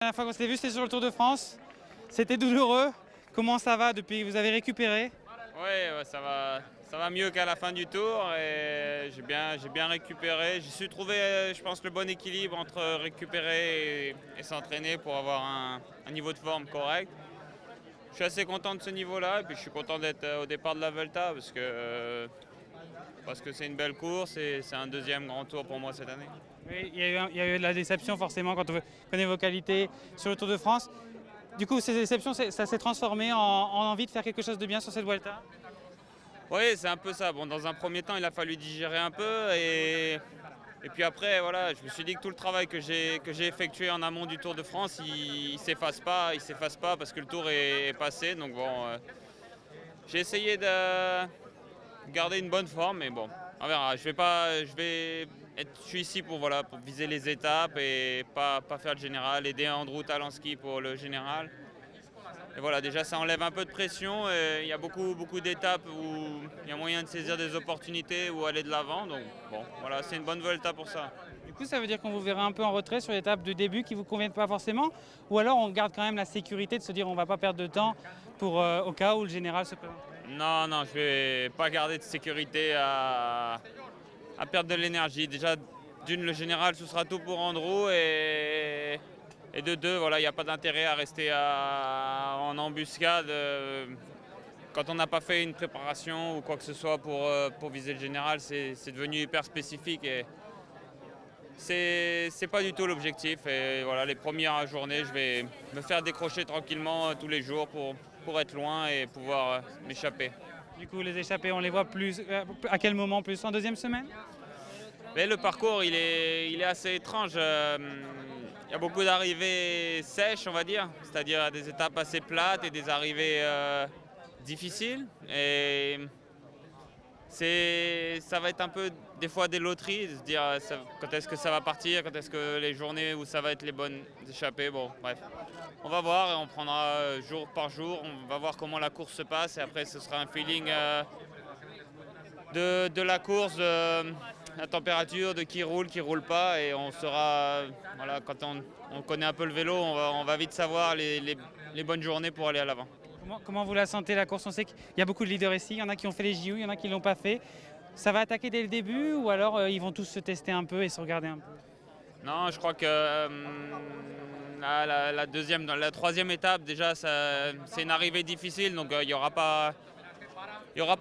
La dernière fois qu'on s'était vu, c'était sur le Tour de France. C'était douloureux. Comment ça va depuis que vous avez récupéré? Ouais, ça va mieux qu'à la fin du tour et j'ai bien récupéré. J'ai su trouver, je pense, le bon équilibre entre récupérer et s'entraîner pour avoir un niveau de forme correct. Je suis assez content de ce niveau-là et puis je suis content d'être au départ de la Vuelta parce que c'est une belle course et c'est un deuxième grand tour pour moi cette année. Oui, il y a eu de la déception forcément quand on connaît vos qualités sur le Tour de France. Du coup, ces déceptions, ça s'est transformé en envie de faire quelque chose de bien sur cette Vuelta. Oui, c'est un peu ça. Bon, dans un premier temps, il a fallu digérer un peu et puis après, voilà, je me suis dit que tout le travail que j'ai effectué en amont du Tour de France, il s'efface pas parce que le Tour est passé. Donc bon, j'ai essayé de garder une bonne forme, mais bon, on verra. Je suis ici pour voilà, pour viser les étapes et pas faire le général, aider Andrew Talansky pour le général. Et voilà, déjà ça enlève un peu de pression. Il y a beaucoup d'étapes où il y a moyen de saisir des opportunités ou aller de l'avant. Donc bon, voilà, c'est une bonne Volta pour ça. Du coup, ça veut dire qu'on vous verra un peu en retrait sur l'étape de début qui ne vous conviennent pas forcément. Ou alors on garde quand même la sécurité de se dire on ne va pas perdre de temps pour, au cas où le général se présente. Non, je vais pas garder de sécurité à perdre de l'énergie. Déjà, d'une, le général, ce sera tout pour Andrew. Et de deux, voilà, il n'y a pas d'intérêt à rester en embuscade quand on n'a pas fait une préparation ou quoi que ce soit pour viser le général. C'est devenu hyper spécifique et c'est pas du tout l'objectif. Et voilà, les premières journées, je vais me faire décrocher tranquillement tous les jours pour être loin et pouvoir m'échapper. Du coup, les échappés, on les voit plus. À quel moment plus? En deuxième semaine? Mais le parcours, il est assez étrange. Il y a beaucoup d'arrivées sèches, on va dire, c'est-à-dire des étapes assez plates et des arrivées difficiles. Et ça va être un peu des fois des loteries, de se dire quand est-ce que ça va partir, quand est-ce que les journées où ça va être les bonnes échappées. Bon, bref, on va voir et on prendra jour par jour. On va voir comment la course se passe et après ce sera un feeling de la course, la température, de qui roule pas et on sera, voilà, quand on connaît un peu le vélo, on va vite savoir les bonnes journées pour aller à l'avant. Comment vous la sentez la course? On sait qu'il y a beaucoup de leaders ici, il y en a qui ont fait les JO, il y en a qui ne l'ont pas fait. Ça va attaquer dès le début ou alors ils vont tous se tester un peu et se regarder un peu? Non, je crois que la troisième étape, déjà, c'est une arrivée difficile, donc il y aura pas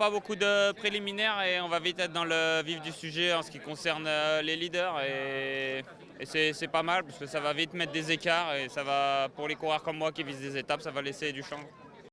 beaucoup de préliminaires et on va vite être dans le vif du sujet en ce qui concerne les leaders et c'est pas mal parce que ça va vite mettre des écarts et ça va, pour les coureurs comme moi qui visent des étapes, ça va laisser du champ.